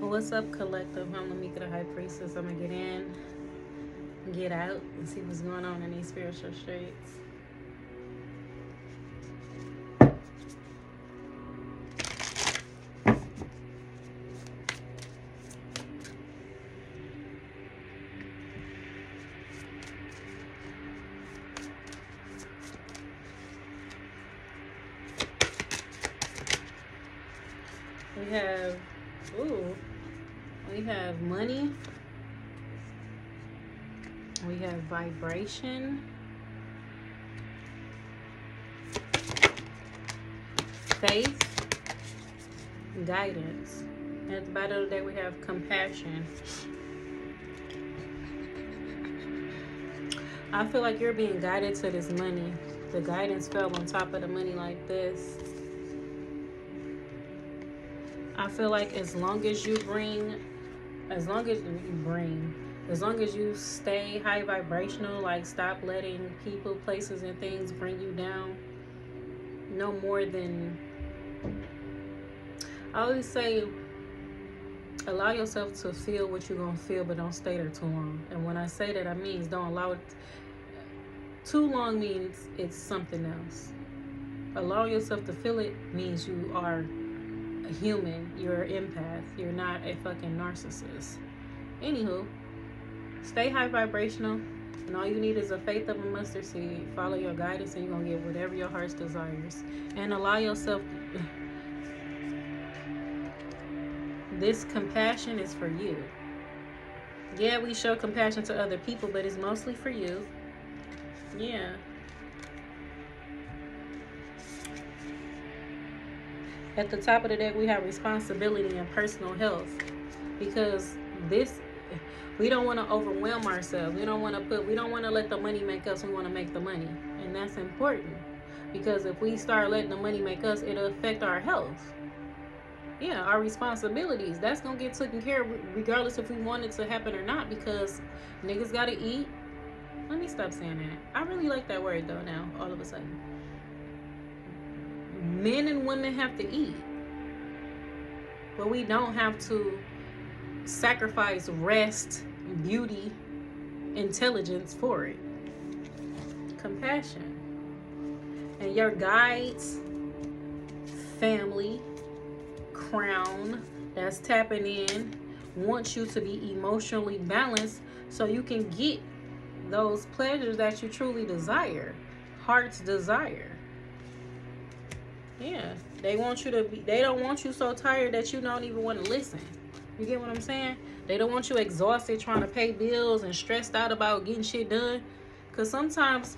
What's up, collective? I'm Lamika, the High Priestess. I'm gonna get in, get out, and see what's going on in these spiritual streets. We have, we have money. We have vibration, faith, guidance. And at the bottom of the day, we have compassion. I feel like you're being guided to this money. The guidance fell on top of the money like this. I feel like as long as you stay high vibrational, like stop letting people, places, and things bring you down. No more than, I always say, allow yourself to feel what you're going to feel, but don't stay there too long. And when I say that, I mean don't allow it. Too long means it's something else. Allowing yourself to feel it means you are a human. You're an empath. You're not a fucking narcissist. Anywho, stay high vibrational, and all you need is a faith of a mustard seed. Follow your guidance, and you're going to get whatever your heart desires. And allow yourself. This compassion is for you. Yeah, we show compassion to other people, but it's mostly for you. Yeah. At the top of the deck, we have responsibility and personal health, because we don't want to overwhelm ourselves. We don't want to let the money make us. We want to make the money. And that's important, because if we start letting the money make us, it'll affect our health. Yeah, our responsibilities. That's going to get taken care of regardless if we want it to happen or not, because niggas got to eat. Let me stop saying that. I really like that word though now, all of a sudden. Men and women have to eat. But we don't have to sacrifice rest, beauty, intelligence for it. Compassion. And your guides, family, crown that's tapping in wants you to be emotionally balanced so you can get those pleasures that you truly desire, heart's desire. Yeah, they don't want you so tired that you don't even want to listen. You get what I'm saying? They don't want you exhausted trying to pay bills and stressed out about getting shit done. Because sometimes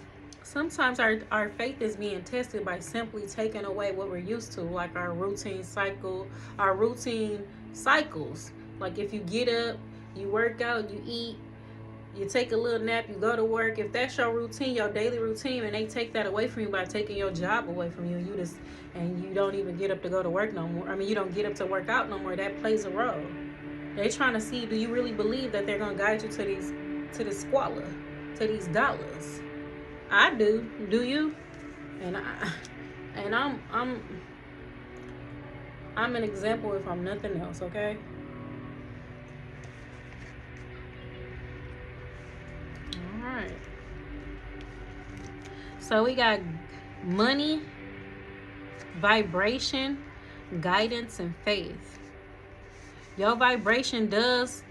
our faith is being tested by simply taking away what we're used to, like our routine cycles. Like if you get up, you work out, you eat, you take a little nap, you go to work. If that's your routine, your daily routine, and they take that away from you by taking your job away from you, and you don't even get up to go to work no more. I mean, you don't get up to work out no more. That plays a role. They're trying to see, do you really believe that they're gonna guide you to this squalor, to these dollars? I do. Do you? And I'm an example if I'm nothing else, okay? All right. So we got money, vibration, guidance, and faith. Your vibration does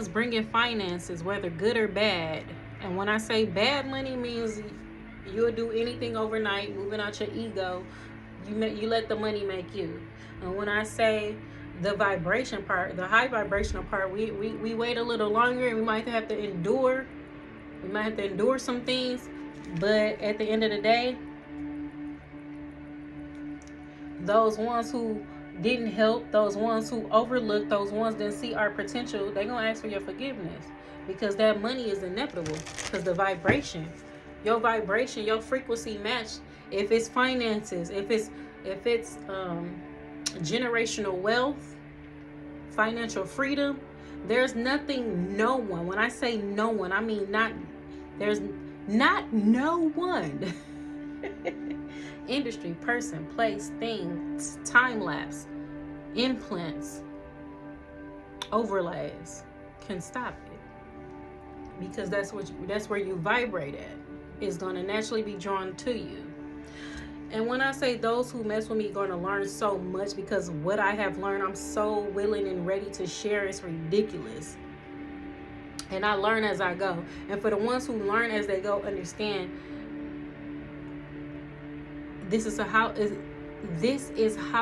bring in finances, whether good or bad. And when I say bad money, means you'll do anything overnight, moving out your ego. You let the money make you. And when I say the vibration part, the high vibrational part, we wait a little longer, and we might have to endure. We might have to endure some things, but at the end of the day, those ones who didn't help, those ones who overlooked, those ones didn't see our potential, they're gonna ask for your forgiveness, because that money is inevitable. Because the vibration, your frequency match. If it's finances, if it's generational wealth, financial freedom, there's nothing, no one. When I say no one, I mean there's not no one. Industry, person, place, things, time lapse, implants, overlays can stop it. Because that's where you vibrate at. It's going to naturally be drawn to you. And when I say those who mess with me are going to learn so much, because what I have learned, I'm so willing and ready to share. It's ridiculous. And I learn as I go. And for the ones who learn as they go, understand this is how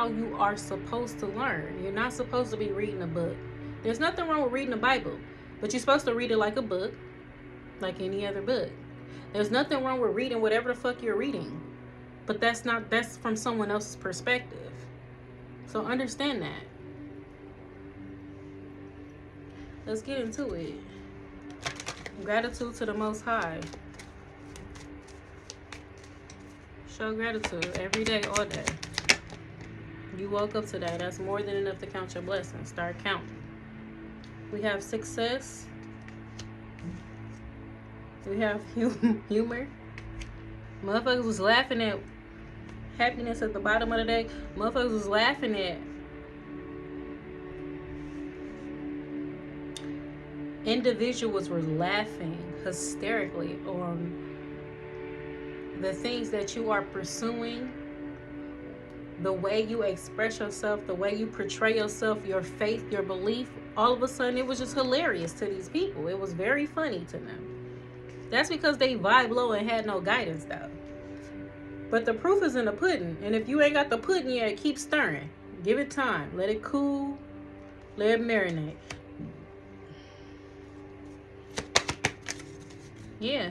you are supposed to learn. You're not supposed to be reading a book. There's nothing wrong with reading the Bible, but you're supposed to read it like a book, like any other book. There's nothing wrong with reading whatever the fuck you're reading, but that's from someone else's perspective. So understand that. Let's get into it. Gratitude to the Most High. Show gratitude every day, all day. You woke up today. That's more than enough to count your blessings. Start counting. We have success. We have humor. Motherfuckers was laughing at happiness at the bottom of the day. Motherfuckers was laughing at individuals were laughing hysterically on the things that you are pursuing, the way you express yourself, the way you portray yourself, your faith, your belief. All of a sudden, it was just hilarious to these people. It was very funny to them. That's because they vibe low and had no guidance, though. But the proof is in the pudding. And if you ain't got the pudding yet, keep stirring. Give it time. Let it cool. Let it marinate. Yeah.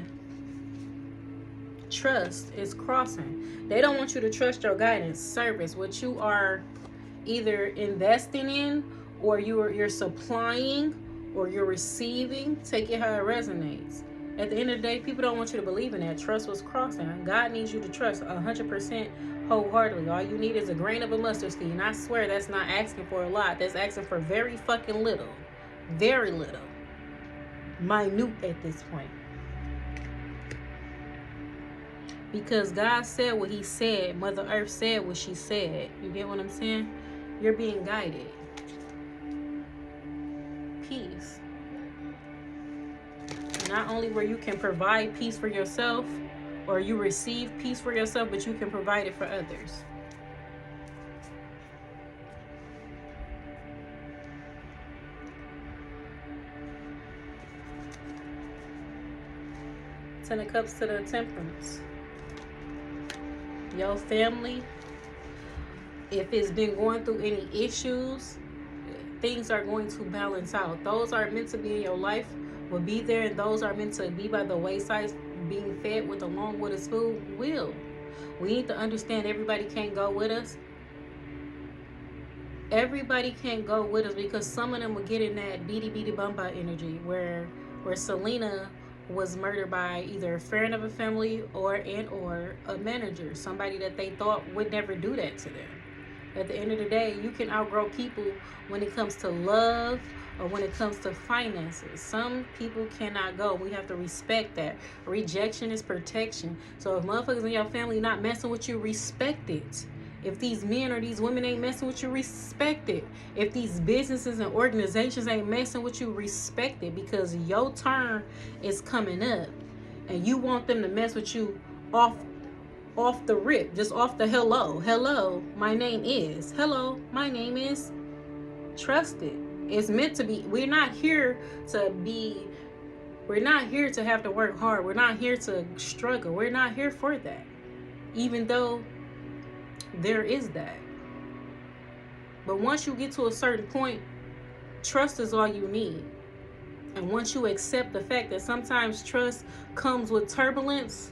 Trust is crossing. They don't want you to trust your guidance, service, what you are either investing in, or you're supplying, or you're receiving. Take it how it resonates. At the end of the day, people don't want you to believe in that. Trust was crossing. God needs you to trust 100% wholeheartedly. All you need is a grain of a mustard seed. And I swear that's not asking for a lot. That's asking for very fucking little. Very little. Minute at this point. Because God said what he said. Mother Earth said what she said. You get what I'm saying? You're being guided. Peace. Not only where you can provide peace for yourself, or you receive peace for yourself, but you can provide it for others. Ten of Cups to the Temperance. Your family, if it's been going through any issues, things are going to balance out. Those are meant to be in your life will be there, and those are meant to be by the wayside, being fed with along with us food will. We need to understand everybody can't go with us. Everybody can't go with us, because some of them will get in that beady bumba energy where Selena was murdered by either a friend of a family or a manager, somebody that they thought would never do that to them. At the end of the day, you can outgrow people when it comes to love or when it comes to finances. Some people cannot go. We have to respect that. Rejection is protection. So if motherfuckers in your family not messing with you, respect it. If these men or these women ain't messing with you, respect it. If these businesses and organizations ain't messing with you, respect it, because your turn is coming up and you want them to mess with you off the rip, just off the hello, my name is. Hello, my name is. Trust it. It's meant to be. We're not here to have to work hard. We're not here to struggle. We're not here for that. Even though there is that. But once you get to a certain point, trust is all you need. And once you accept the fact that sometimes trust comes with turbulence,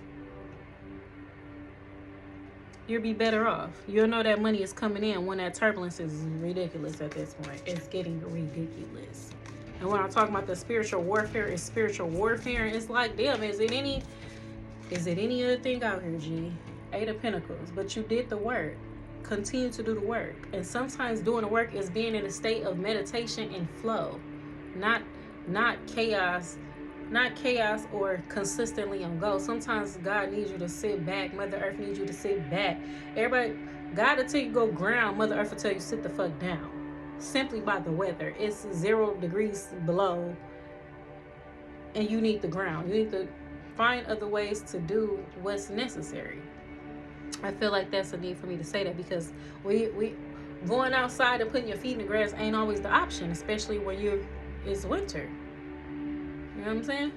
you'll be better off. You'll know that money is coming in when that turbulence is ridiculous at this point. It's getting ridiculous. And when I'm talking about the spiritual warfare, it's spiritual warfare. It's like, damn, is it any other thing out here, G? 8 of Pentacles. But you did the work. Continue to do the work. And sometimes doing the work is being in a state of meditation and flow. Not chaos. Not chaos or consistently on go. Sometimes God needs you to sit back. Mother Earth needs you to sit back. Everybody, God will tell you go ground. Mother Earth will tell you sit the fuck down. simply by the weather. It's 0 degrees below, and you need the ground. You need to find other ways to do what's necessary. I feel like that's a need for me to say that, because we going outside and putting your feet in the grass ain't always the option, especially when it's winter. You know what I'm saying?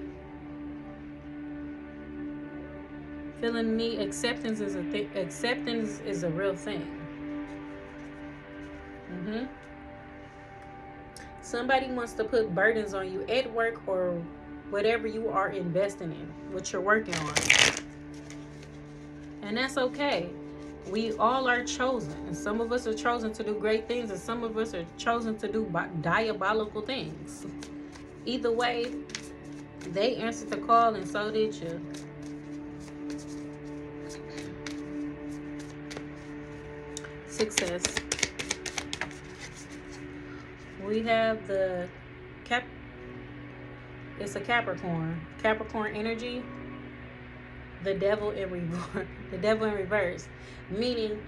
Feeling the need. Acceptance is a thing. Acceptance is a real thing. Somebody wants to put burdens on you at work or whatever you are investing in, what you're working on. And that's okay. We all are chosen. And some of us are chosen to do great things, and some of us are chosen to do diabolical things. Either way, they answered the call, and so did you. Success. We have it's a Capricorn energy. The devil in reverse. Meaning,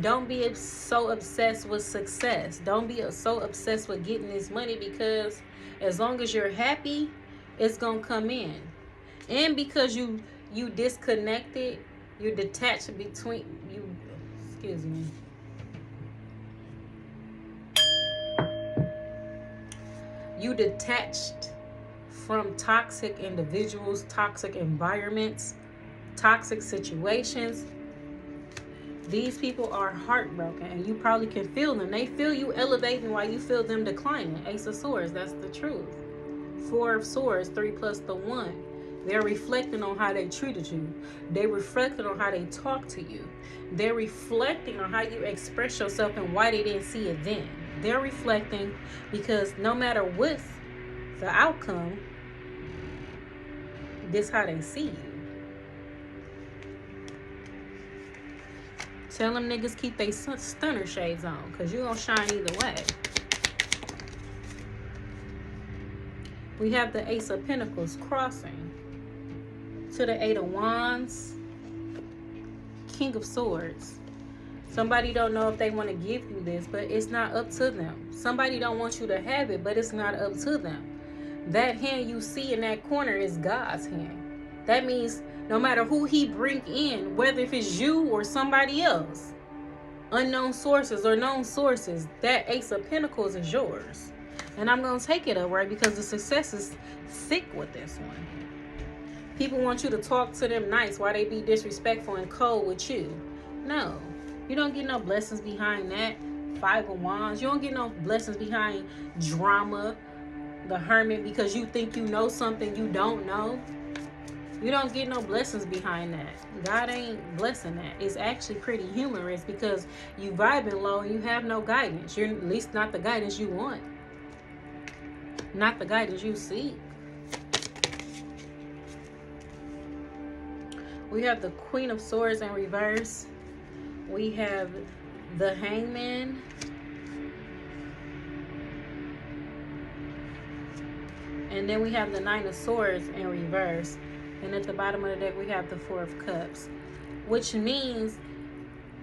don't be so obsessed with success. Don't be so obsessed with getting this money, because as long as you're happy, it's gonna come in. And because you disconnected, you're detached between you. Excuse me. You detached from toxic individuals, toxic environments, toxic situations. These people are heartbroken, and you probably can feel them. They feel you elevating while you feel them declining. Ace of Swords, that's the truth. 4 of Swords, 3 plus the 1. They're reflecting on how they treated you. They're reflecting on how they talk to you. They're reflecting on how you express yourself and why they didn't see it then. They're reflecting because no matter what the outcome, this is how they see you. Tell them niggas keep their stunner shades on, because you're going to shine either way. We have the Ace of Pentacles crossing to the 8 of Wands, King of Swords. Somebody don't know if they want to give you this, but it's not up to them. Somebody don't want you to have it, but it's not up to them. That hand you see in that corner is God's hand. That means no matter who he bring in, whether if it's you or somebody else, unknown sources or known sources, that Ace of Pentacles is yours. And I'm going to take it up, right? Because the success is thick with this one. People want you to talk to them nice while they be disrespectful and cold with you. No. You don't get no blessings behind that. 5 of Wands. You don't get no blessings behind drama, the Hermit, because you think you know something you don't know. You don't get no blessings behind that. God ain't blessing that. It's actually pretty humorous, because you vibing low and you have no guidance. You're at least not the guidance you want. Not the guidance you seek. We have the Queen of Swords in reverse. We have the Hangman. And then we have the 9 of Swords in reverse. And at the bottom of the deck, we have the 4 of Cups. Which means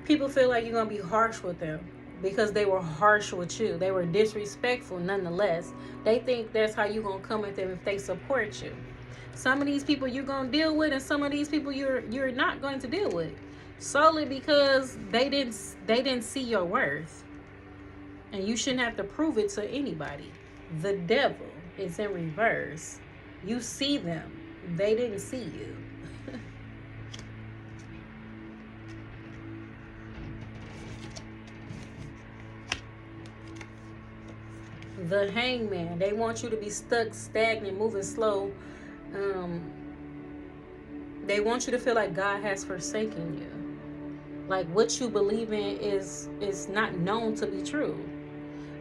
people feel like you're going to be harsh with them, because they were harsh with you. They were disrespectful nonetheless. They think that's how you're going to come at them if they support you. Some of these people you're going to deal with, and some of these people you're not going to deal with. Solely because they didn't see your worth. And you shouldn't have to prove it to anybody. The devil is in reverse. You see them. They didn't see you. The Hangman. They want you to be stuck, stagnant, moving slow. They want you to feel like God has forsaken you. Like what you believe in is not known to be true.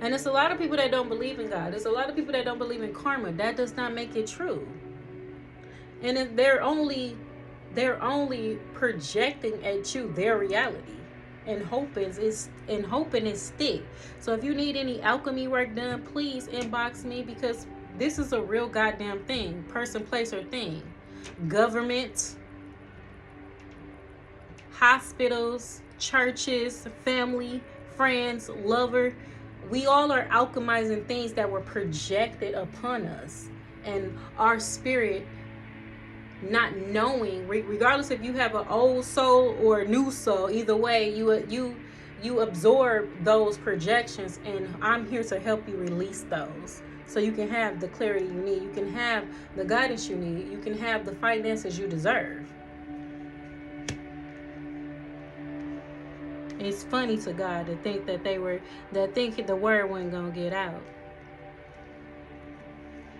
And it's a lot of people that don't believe in God. There's a lot of people that don't believe in karma. That does not make it true. And if they're only projecting at you their reality, and hoping it stick. So if you need any alchemy work done, please inbox me, because this is a real goddamn thing. Person, place, or thing. Government, hospitals, churches, family, friends, lover, We all are alchemizing things that were projected upon us, and our spirit, not knowing, regardless if you have an old soul or a new soul, either way, you absorb those projections, and I'm here to help you release those so you can have the clarity you need, you can have the guidance you need, you can have the finances you deserve. It's funny to God to think that think the word wasn't gonna get out.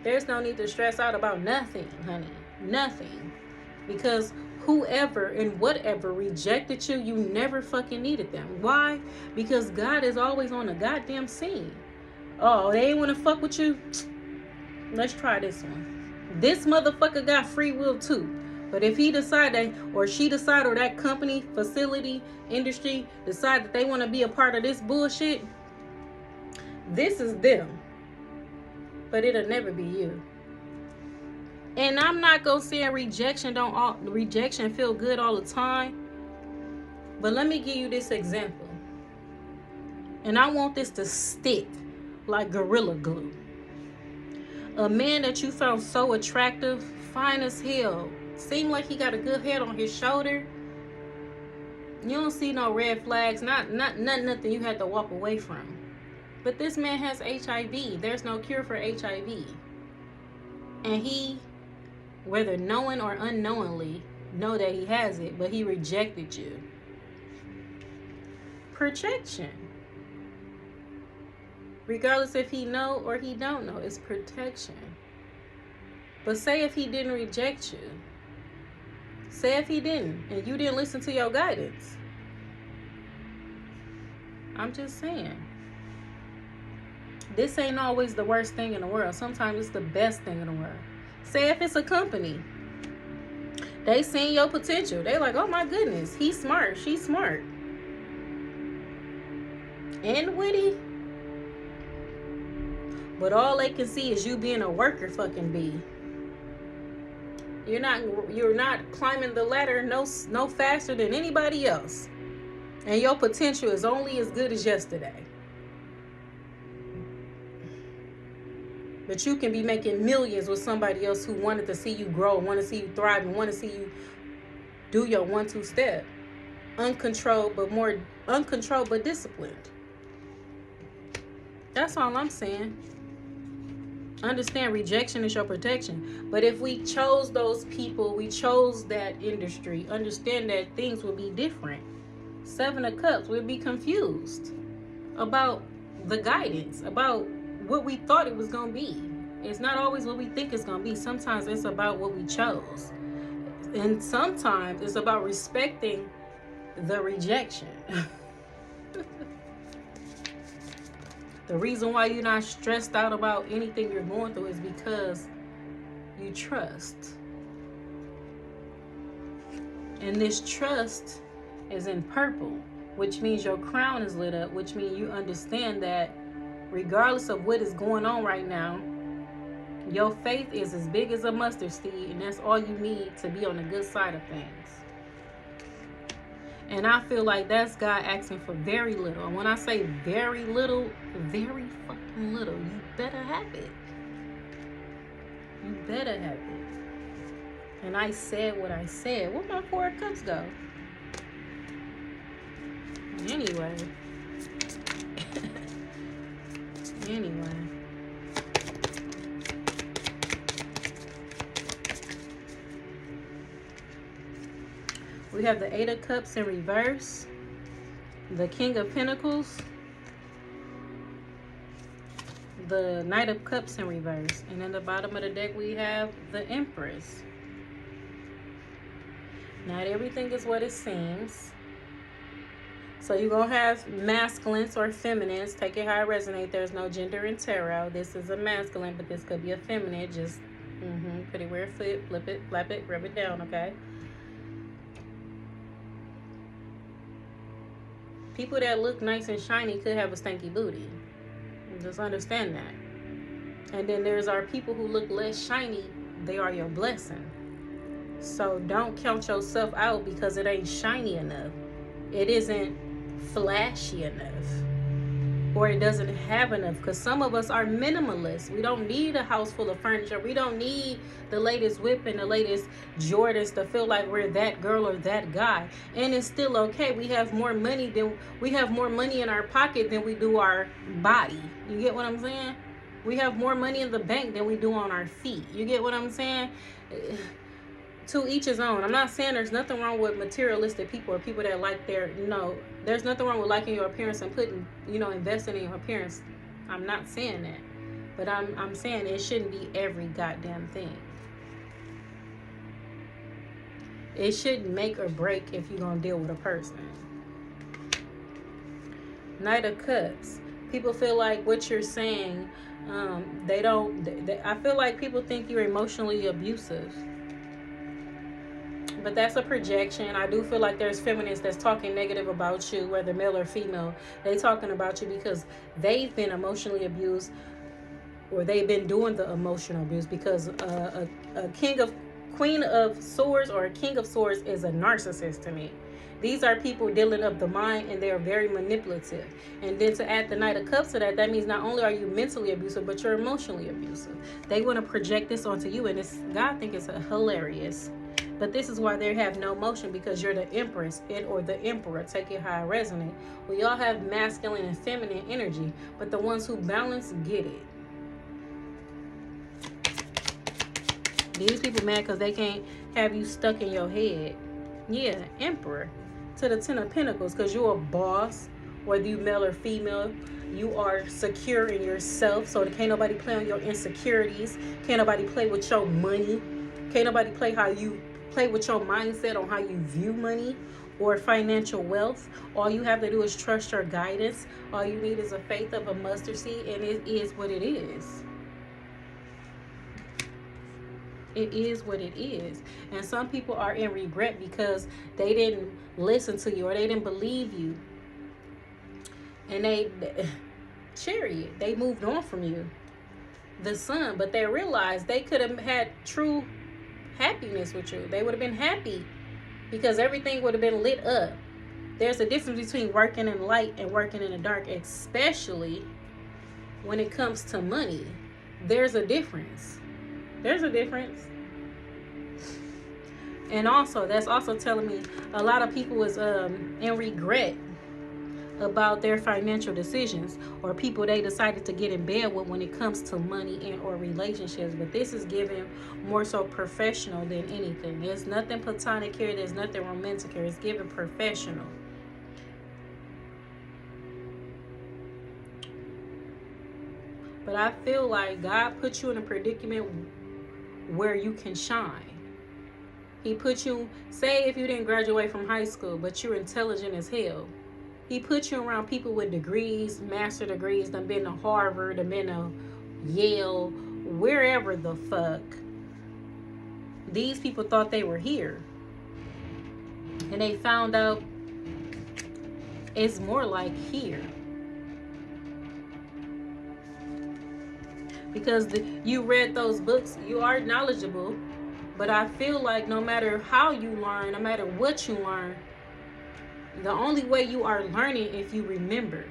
There's no need to stress out about nothing, honey. Nothing. Because whoever and whatever rejected you, you never fucking needed them. Why? Because God is always on the goddamn scene. Oh, they ain't want to fuck with you? Let's try this one. This motherfucker got free will too. But if he decide or she decide, or that company, facility, industry decide that they want to be a part of this bullshit, this is them. But it'll never be you. And I'm not gonna say rejection feel good all the time. But let me give you this example. And I want this to stick like Gorilla Glue. A man that you found so attractive, fine as hell, seemed like he got a good head on his shoulder. You don't see no red flags, nothing you had to walk away from. But this man has HIV. There's no cure for HIV. And he, whether knowing or unknowingly, know that he has it, but he rejected you. Protection. Regardless if he know or he don't know, it's protection. But say if he didn't reject you. Say if he didn't, and you didn't listen to your guidance. I'm just saying. This ain't always the worst thing in the world. Sometimes it's the best thing in the world. Say if it's a company. They seen your potential. They like, oh my goodness, he's smart, she's smart. And witty. But all they can see is you being a worker fucking bee. You're not climbing the ladder no faster than anybody else. And your potential is only as good as yesterday. But you can be making millions with somebody else who wanted to see you grow, want to see you thrive, and want to see you do your 1-2 step. Uncontrolled but disciplined. That's all I'm saying. Understand, rejection is your protection. But if we chose those people, we chose that industry, understand that things would be different. 7 of Cups, we'd be confused about the guidance, about what we thought it was going to be. It's not always what we think it's going to be. Sometimes it's about what we chose. And sometimes it's about respecting the rejection. The reason why you're not stressed out about anything you're going through is because you trust. And this trust is in purple, which means your crown is lit up, which means you understand that regardless of what is going on right now, your faith is as big as a mustard seed, and that's all you need to be on the good side of things. And I feel like that's God asking for very little. And when I say very little, very fucking little, you better have it. You better have it. And I said what I said. Where my 4 of Cups go? Anyway. We have the 8 of Cups in reverse, the King of Pentacles, the Knight of Cups in reverse, and in the bottom of the deck we have the Empress. Not everything is what it seems. So you're going to have masculines or feminines. Take it how it resonates. There's no gender in tarot. This is a masculine, but this could be a feminine. Just put it where it fit, flip it, flap it, rub it down, okay? People that look nice and shiny could have a stanky booty. Just understand that. And then there's our people who look less shiny. They are your blessing. So don't count yourself out because it ain't shiny enough. It isn't flashy enough. or it doesn't have enough. Because some of us are minimalists. We don't need a house full of furniture. We don't need the latest whip and the latest Jordans to feel like we're that girl or that guy. And it's still okay. We have more money in our pocket than we do our body. You get what I'm saying? We have more money in the bank than we do on our feet. You get what I'm saying? To each his own. I'm not saying there's nothing wrong with materialistic people or people that like there's nothing wrong with liking your appearance and putting, investing in your appearance. I'm not saying that. But I'm saying it shouldn't be every goddamn thing. It shouldn't make or break if you're going to deal with a person. Knight of Cups. People feel like what you're saying, I feel like people think you're emotionally abusive. But that's a projection. I do feel like there's feminists that's talking negative about you, whether male or female. They talking about you because they've been emotionally abused, or they've been doing the emotional abuse, because a queen of swords or a king of swords is a narcissist to me. These are people dealing of the mind, and they're very manipulative. And then to add the Knight of Cups to that, that means not only are you mentally abusive, but you're emotionally abusive. They want to project this onto you, and God think it's hilarious. But this is why they have no emotion, because you're the Empress or the Emperor. Take it how it resonates. We all have masculine and feminine energy, but the ones who balance get it. These people mad because they can't have you stuck in your head. Yeah, Emperor to the Ten of Pentacles, because you're a boss, whether you male or female. You are secure in yourself, so can't nobody play on your insecurities. Can't nobody play with your money. Can't nobody play with your mindset on how you view money or financial wealth. All you have to do is trust your guidance. All you need is a faith of a mustard seed, and it is what it is. It is what it is. And some people are in regret because they didn't listen to you, or they didn't believe you. And they moved on from you. The Sun, but they realized they could have had true happiness with you. They would have been happy because everything would have been lit up. There's a difference between working in light and working in the dark, especially when it comes to money. There's a difference. And also, that's also telling me a lot of people is in regret about their financial decisions, or people they decided to get in bed with when it comes to money and or relationships. But this is given more so professional than anything. There's nothing platonic here. There's nothing romantic here. It's given professional. But I feel like God put you in a predicament where you can shine. He put you, say if you didn't graduate from high school, but you're intelligent as hell. He put you around people with degrees, master degrees, done been to Harvard, done been to Yale, wherever the fuck. These people thought they were here. And they found out it's more like here. Because you read those books, you are knowledgeable. But I feel like no matter how you learn, no matter what you learn, the only way you are learning if you remember.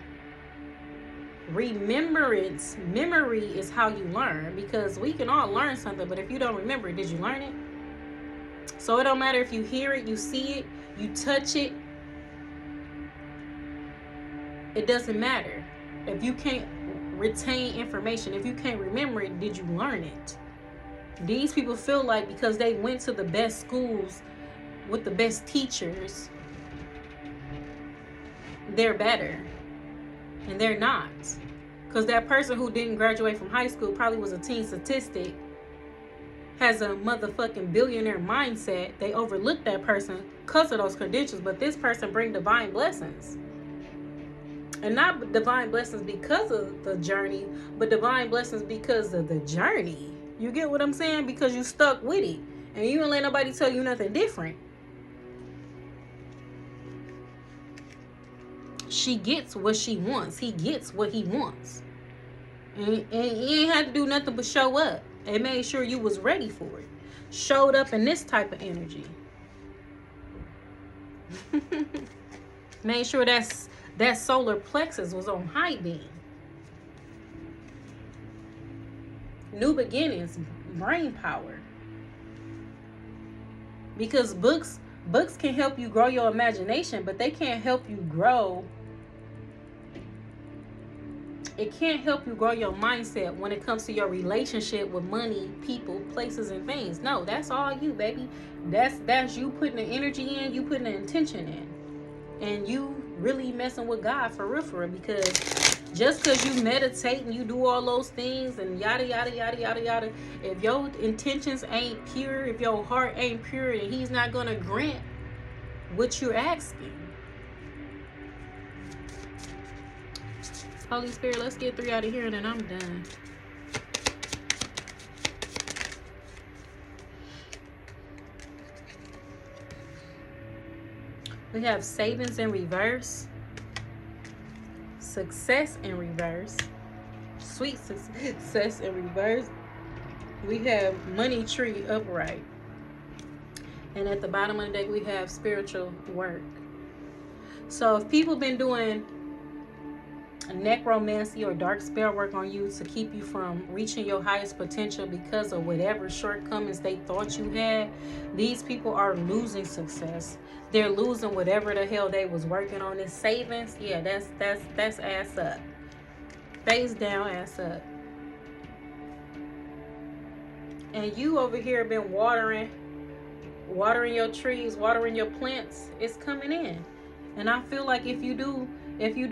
Memory is how you learn, because we can all learn something, but if you don't remember it, did you learn it? So it don't matter if you hear it, you see it, you touch it. It doesn't matter. If you can't retain information, if you can't remember it, did you learn it? These people feel like because they went to the best schools with the best teachers, they're better. And they're not. Because that person who didn't graduate from high school probably was a teen statistic, has a motherfucking billionaire mindset. They overlooked that person because of those credentials. But this person brings divine blessings. And not divine blessings because of the journey, but divine blessings because of the journey. You get what I'm saying? Because you stuck with it. And you don't let nobody tell you nothing different. She gets what she wants. He gets what he wants. And you ain't had to do nothing but show up. And made sure you was ready for it. Showed up in this type of energy. Made sure that solar plexus was on high beam. New beginnings, brain power. Because books can help you grow your imagination, but they can't help you grow. It can't help you grow your mindset when it comes to your relationship with money, people, places, and things. No, that's all you, baby. That's you putting the energy in, you putting the intention in, and you really messing with God for real. Because just because you meditate and you do all those things and yada yada yada yada yada, if your intentions ain't pure, if your heart ain't pure, and He's not gonna grant what you're asking. Holy Spirit, let's get 3 out of here and then I'm done. We have savings in reverse, success in reverse, sweet success in reverse. We have money tree upright. And at the bottom of the deck, we have spiritual work. So if people been doing necromancy or dark spell work on you to keep you from reaching your highest potential because of whatever shortcomings they thought you had, these people are losing success. They're losing whatever the hell they was working on. This savings, yeah, that's ass up. Face down, ass up. And you over here been watering your trees, watering your plants. It's coming in. And I feel like if you do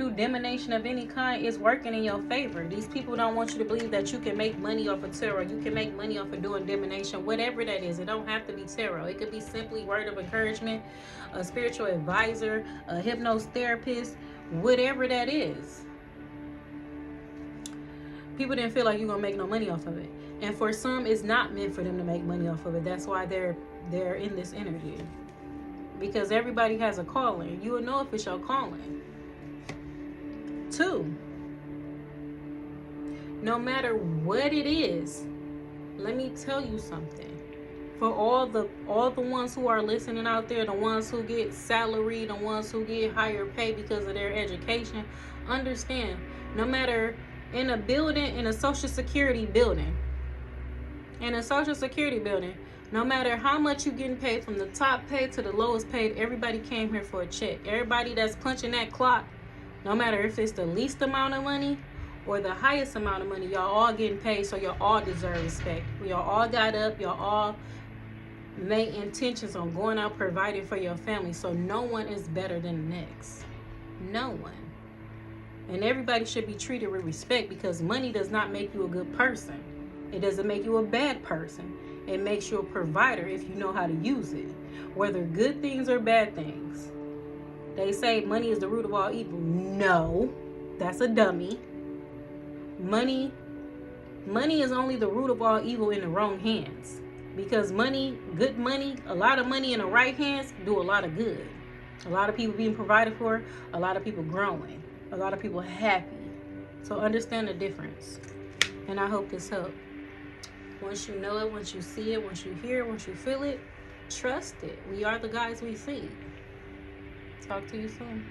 divination of any kind, it's working in your favor. These people don't want you to believe that you can make money off of tarot. You can make money off of doing divination, whatever that is. It don't have to be tarot. It could be simply word of encouragement, a spiritual advisor, a hypnotherapist, whatever that is. People didn't feel like you're gonna make no money off of it. And for some, it's not meant for them to make money off of it. That's why they're in this energy. Because everybody has a calling. You will know if it's your calling. 2, no matter what it is, let me tell you something. For all the ones who are listening out there, the ones who get salary, the ones who get higher pay because of their education, understand, no matter in a building, in a social security building, no matter how much you're getting paid, from the top paid to the lowest paid, everybody came here for a check. Everybody that's punching that clock, no matter if it's the least amount of money or the highest amount of money, y'all all getting paid, so y'all all deserve respect. Y'all all got up, y'all all made intentions on going out providing for your family, so no one is better than the next. No one. And everybody should be treated with respect, because money does not make you a good person. It doesn't make you a bad person. It makes you a provider if you know how to use it, whether good things or bad things. They say money is the root of all evil. No, that's a dummy. Money is only the root of all evil in the wrong hands. Because money, good money, a lot of money in the right hands do a lot of good. A lot of people being provided for, a lot of people growing, a lot of people happy. So understand the difference. And I hope this helped. Once you know it, once you see it, once you hear it, once you feel it, trust it. We are the guys we see. Talk to you soon.